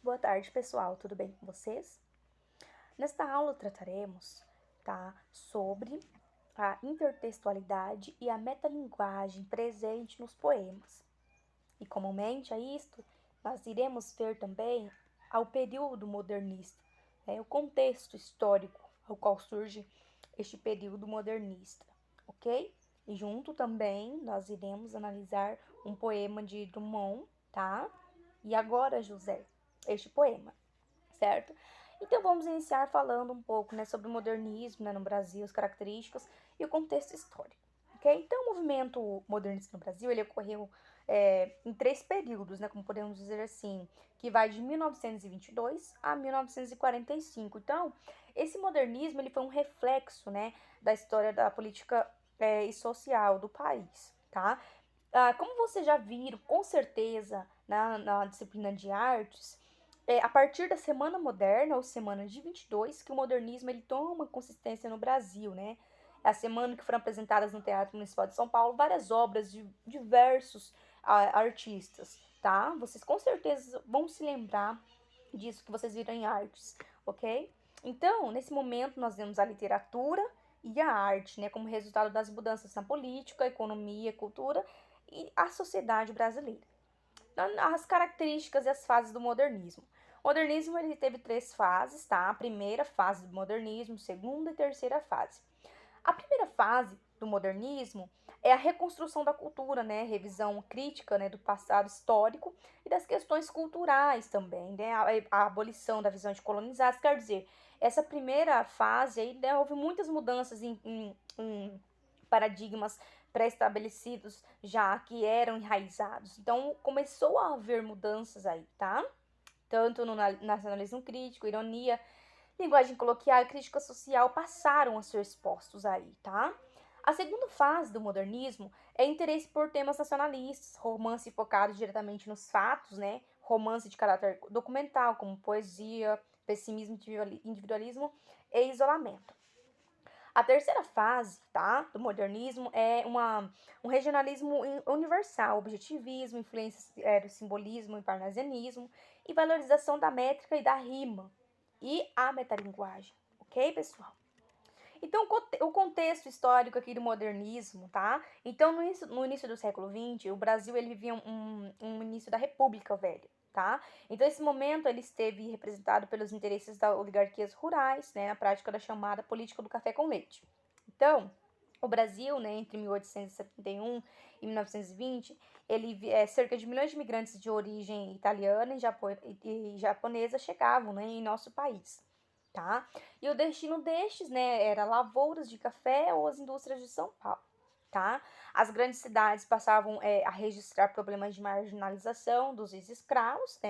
Boa tarde, pessoal. Tudo bem com vocês? Nesta aula trataremos, sobre a intertextualidade e a metalinguagem presente nos poemas. E comumente a isto, nós iremos ver também ao período modernista, o contexto histórico ao qual surge este período modernista, ok? E junto também nós iremos analisar um poema de Drummond, tá? E agora, José, este poema, certo? Então vamos iniciar falando um pouco, sobre o modernismo, no Brasil, as características e o contexto histórico, ok? Então o movimento modernista no Brasil, ele ocorreu em 3 períodos, como podemos dizer assim, que vai de 1922 a 1945. Então, esse modernismo, ele foi um reflexo, da história da política e social do país, tá? Como vocês já viram, com certeza, na disciplina de artes, a partir da Semana Moderna, ou Semana de 22, que o modernismo ele toma consistência no Brasil, né? É a semana que foram apresentadas no Teatro Municipal de São Paulo várias obras de diversos artistas, tá? Vocês com certeza vão se lembrar disso que vocês viram em artes, ok? Então, nesse momento, nós vemos a literatura e a arte, como resultado das mudanças na política, economia, cultura e a sociedade brasileira. As características e as fases do modernismo. O modernismo ele teve 3 fases, tá? A primeira fase do modernismo, segunda e terceira fase. A primeira fase do modernismo é a reconstrução da cultura, revisão crítica, do passado histórico e das questões culturais também, a abolição da visão de colonizados. Quer dizer, essa primeira fase aí, houve muitas mudanças em paradigmas pré-estabelecidos já que eram enraizados. Então começou a haver mudanças aí, tá? Tanto no nacionalismo crítico, ironia, linguagem coloquial e crítica social passaram a ser expostos aí, tá? A segunda fase do modernismo é interesse por temas nacionalistas, romance focado diretamente nos fatos, romance de caráter documental, como poesia, pessimismo, individualismo e isolamento. A terceira fase, do modernismo é um regionalismo universal, objetivismo, influências do simbolismo e parnasianismo e valorização da métrica e da rima e a metalinguagem, ok, pessoal? Então, o contexto histórico aqui do modernismo, tá? Então, no início do século XX, o Brasil ele vivia um início da República Velha, tá? Então, esse momento ele esteve representado pelos interesses das oligarquias rurais, na prática da chamada política do café com leite. Então, o Brasil, entre 1871 e 1920, ele cerca de milhões de imigrantes de origem italiana e japonesa chegavam, em nosso país, tá? E o destino destes, era lavouras de café ou as indústrias de São Paulo, tá? As grandes cidades passavam a registrar problemas de marginalização dos ex-escravos,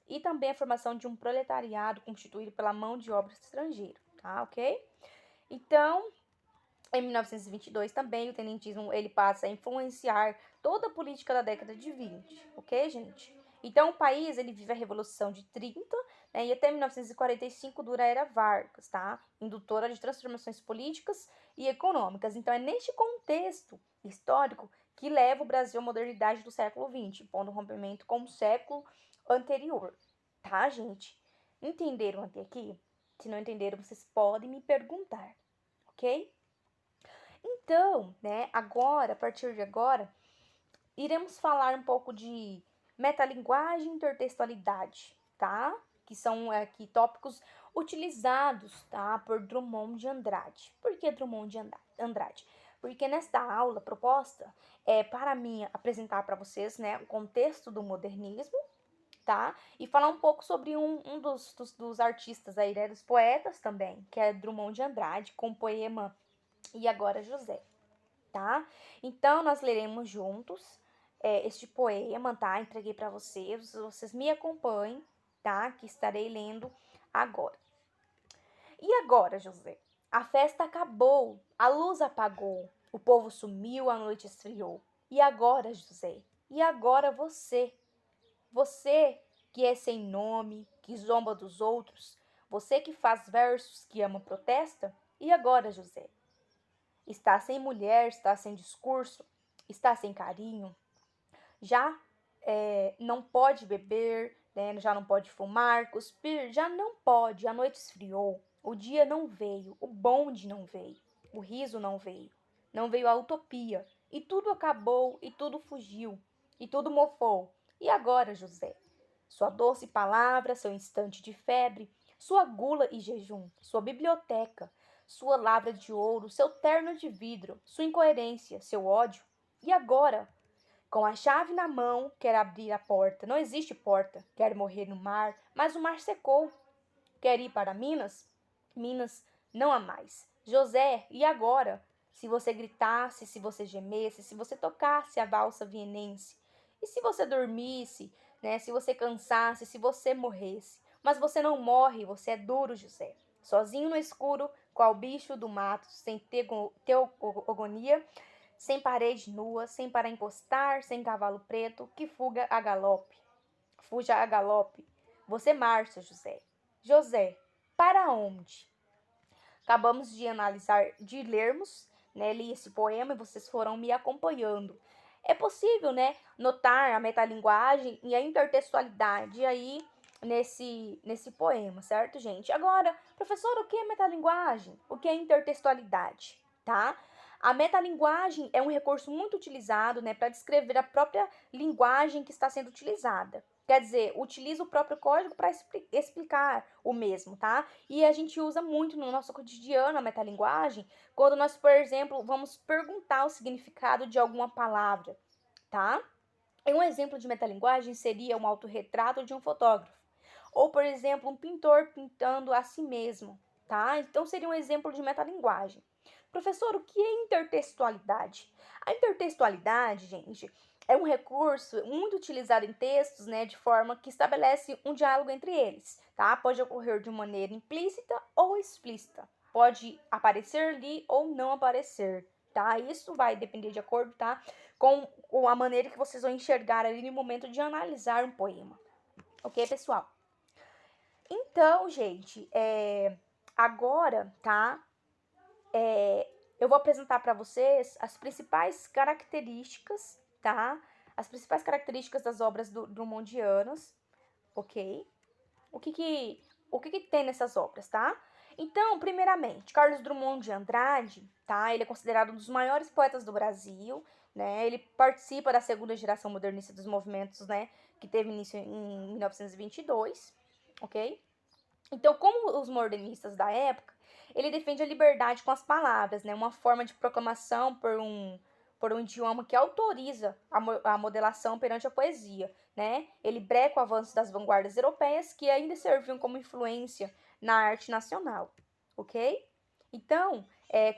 e também a formação de um proletariado constituído pela mão de obra estrangeira, tá? Ok? Então, em 1922 também o tenentismo ele passa a influenciar toda a política da década de 20, ok, gente? Então o país ele vive a Revolução de 30, e até 1945 dura a Era Vargas, tá? Indutora de transformações políticas e econômicas. Então é neste contexto histórico que leva o Brasil à modernidade do século XX, pondo rompimento com o século anterior, tá, gente? Entenderam até aqui? Se não entenderam, vocês podem me perguntar, ok? Então, agora, a partir de agora, iremos falar um pouco de metalinguagem e intertextualidade, tá? Que são aqui tópicos utilizados, tá? Por Drummond de Andrade. Por que Drummond de Andrade? Porque nesta aula proposta é para mim apresentar para vocês, o contexto do modernismo, tá? E falar um pouco sobre um dos artistas aí, dos poetas também, que é Drummond de Andrade, com o poema E Agora José, tá? Então, nós leremos juntos este poema, tá? Entreguei para vocês me acompanhem, tá? Que estarei lendo agora. E agora, José? A festa acabou, a luz apagou, o povo sumiu, a noite esfriou. E agora, José? E agora você? Você que é sem nome, que zomba dos outros, você que faz versos, que ama protesta? E agora, José? Está sem mulher, está sem discurso, está sem carinho, já não pode beber, né? Já não pode fumar, cuspir, já não pode. A noite esfriou, o dia não veio, o bonde não veio, o riso não veio, não veio a utopia. E tudo acabou, e tudo fugiu, e tudo mofou. E agora, José? Sua doce palavra, seu instante de febre, sua gula e jejum, sua biblioteca, sua lavra de ouro, seu terno de vidro, sua incoerência, seu ódio. E agora? Com a chave na mão, quer abrir a porta. Não existe porta. Quer morrer no mar, mas o mar secou. Quer ir para Minas? Minas não há mais. José, e agora? Se você gritasse, se você gemesse, se você tocasse a valsa vienense, e se você dormisse, né? Se você cansasse, se você morresse. Mas você não morre, você é duro, José. Sozinho no escuro, qual bicho do mato, sem teogonia, sem parede nua, sem para encostar, sem cavalo preto, que fuga a galope. Fuja a galope. Você marcha, José. José, para onde? Acabamos de analisar, de lermos, né, li esse poema e vocês foram me acompanhando. É possível, né, notar a metalinguagem e a intertextualidade aí nesse poema, certo, gente? Agora, professor, o que é metalinguagem? O que é intertextualidade, tá? A metalinguagem é um recurso muito utilizado, né, para descrever a própria linguagem que está sendo utilizada. Quer dizer, utiliza o próprio código para explicar o mesmo, tá? E a gente usa muito no nosso cotidiano a metalinguagem quando nós, por exemplo, vamos perguntar o significado de alguma palavra, tá? E um exemplo de metalinguagem seria um autorretrato de um fotógrafo. Ou, por exemplo, um pintor pintando a si mesmo, tá? Então, seria um exemplo de metalinguagem. Professor, o que é intertextualidade? A intertextualidade, gente, é um recurso muito utilizado em textos, né, de forma que estabelece um diálogo entre eles, tá? Pode ocorrer de maneira implícita ou explícita. Pode aparecer ali ou não aparecer, tá? Isso vai depender de acordo, tá? Com a maneira que vocês vão enxergar ali no momento de analisar um poema. Ok, pessoal? Então, gente, agora, tá? Eu vou apresentar para vocês as principais características, tá? As principais características das obras drummondianas, ok? O que que tem nessas obras, tá? Então, primeiramente, Carlos Drummond de Andrade, tá? Ele é considerado um dos maiores poetas do Brasil, né? Ele participa da segunda geração modernista dos movimentos, né? Que teve início em 1922, ok? Então, como os modernistas da época, ele defende a liberdade com as palavras, né? Uma forma de proclamação por um idioma que autoriza a modelação perante a poesia, né? Ele breca o avanço das vanguardas europeias que ainda serviam como influência na arte nacional, ok? Então,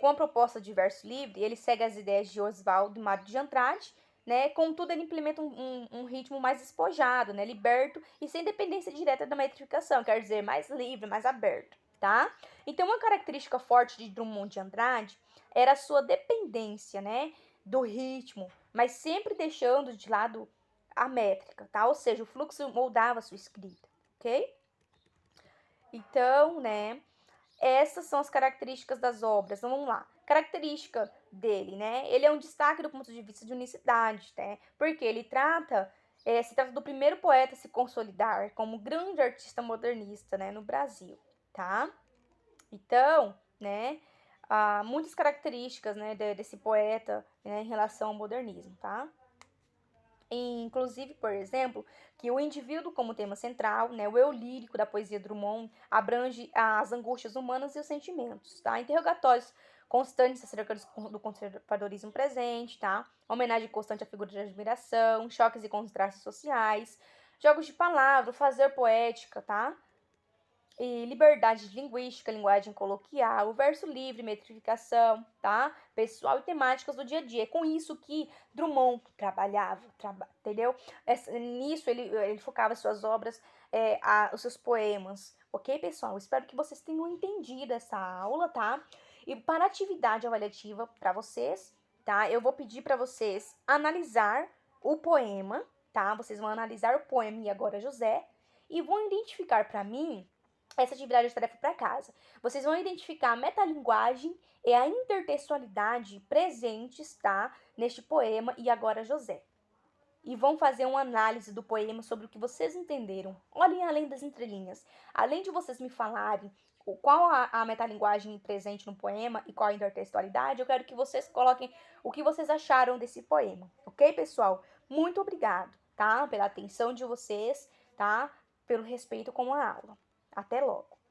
com a proposta de verso livre, ele segue as ideias de Oswaldo e Mário de Andrade, né? Contudo, ele implementa um ritmo mais despojado, né? Liberto e sem dependência direta da metrificação, quer dizer, mais livre, mais aberto, tá? Então, uma característica forte de Drummond de Andrade era a sua dependência, né? Do ritmo, mas sempre deixando de lado a métrica, tá? Ou seja, o fluxo moldava a sua escrita, ok? Então, né? Essas são as características das obras. Então, vamos lá. Característica dele, né? Ele é um destaque do ponto de vista de unicidade, né? Porque ele se trata do primeiro poeta a se consolidar como grande artista modernista, né, no Brasil, tá? Então, né, há muitas características, né, desse poeta, né, em relação ao modernismo, tá? Inclusive, por exemplo, que o indivíduo como tema central, né, o eu lírico da poesia Drummond abrange as angústias humanas e os sentimentos, tá? Interrogatórios constantes acerca do conservadorismo presente, tá? Homenagem constante à figura de admiração, choques e contrastes sociais, jogos de palavra, fazer poética, tá? E liberdade linguística, linguagem coloquial, o verso livre, metrificação, tá? Pessoal e temáticas do dia a dia. É com isso que Drummond trabalhava, entendeu? Nisso ele focava suas obras, os seus poemas. Ok, pessoal? Espero que vocês tenham entendido essa aula, tá? E para atividade avaliativa para vocês, tá? Eu vou pedir para vocês analisar o poema, tá? Vocês vão analisar o poema E Agora José e vão identificar para mim essa atividade de tarefa para casa. Vocês vão identificar a metalinguagem e a intertextualidade presentes, tá? Neste poema E Agora José. e vão fazer uma análise do poema sobre o que vocês entenderam. Olhem além das entrelinhas. Além de vocês me falarem qual a metalinguagem presente no poema e qual a intertextualidade, eu quero que vocês coloquem o que vocês acharam desse poema. Ok, pessoal? Muito obrigado, tá? Pela atenção de vocês, tá? Pelo respeito com a aula. Até logo!